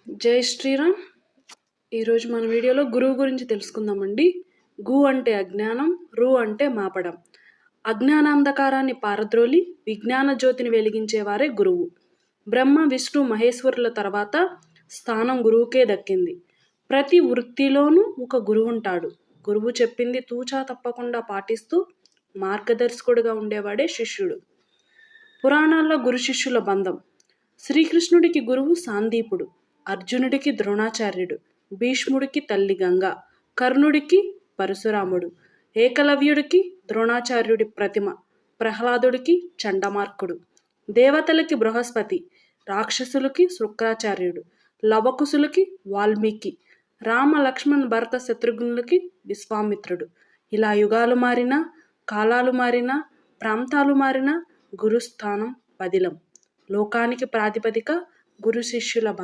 జై శ్రీరామ్. ఈరోజు మన వీడియోలో గురువు గురించి తెలుసుకుందామండి. గు అంటే అజ్ఞానం, రు అంటే మాపడం. అజ్ఞానాంధకారాన్ని పారద్రోలి విజ్ఞాన జ్యోతిని వెలిగించేవారే గురువు. బ్రహ్మ, విష్ణు, మహేశ్వరుల తర్వాత స్థానం గురువుకే దక్కింది. ప్రతి వృత్తిలోనూ ఒక గురువు ఉంటాడు. గురువు చెప్పింది తూచా తప్పకుండా పాటిస్తూ మార్గదర్శకుడిగా ఉండేవాడే శిష్యుడు. పురాణాల్లో గురు శిష్యుల బంధం. శ్రీకృష్ణుడికి గురువు సాందీపుడు, అర్జునుడికి ద్రోణాచార్యుడు, భీష్ముడికి తల్లి గంగ, కర్ణుడికి పరశురాముడు, ఏకలవ్యుడికి ద్రోణాచార్యుడి ప్రతిమ, ప్రహ్లాదుడికి చండమార్కుడు, దేవతలకి బృహస్పతి, రాక్షసులకి శుక్రాచార్యుడు, లవకుశులకి వాల్మీకి, రామ లక్ష్మణ్ భరత శత్రుఘ్నులకి విశ్వామిత్రుడు. ఇలా యుగాలు మారినా, కాలాలు మారినా, ప్రాంతాలు మారినా గురుస్థానం పదిలం. లోకానికి ప్రాతిపదిక గురు శిష్యుల బంధం.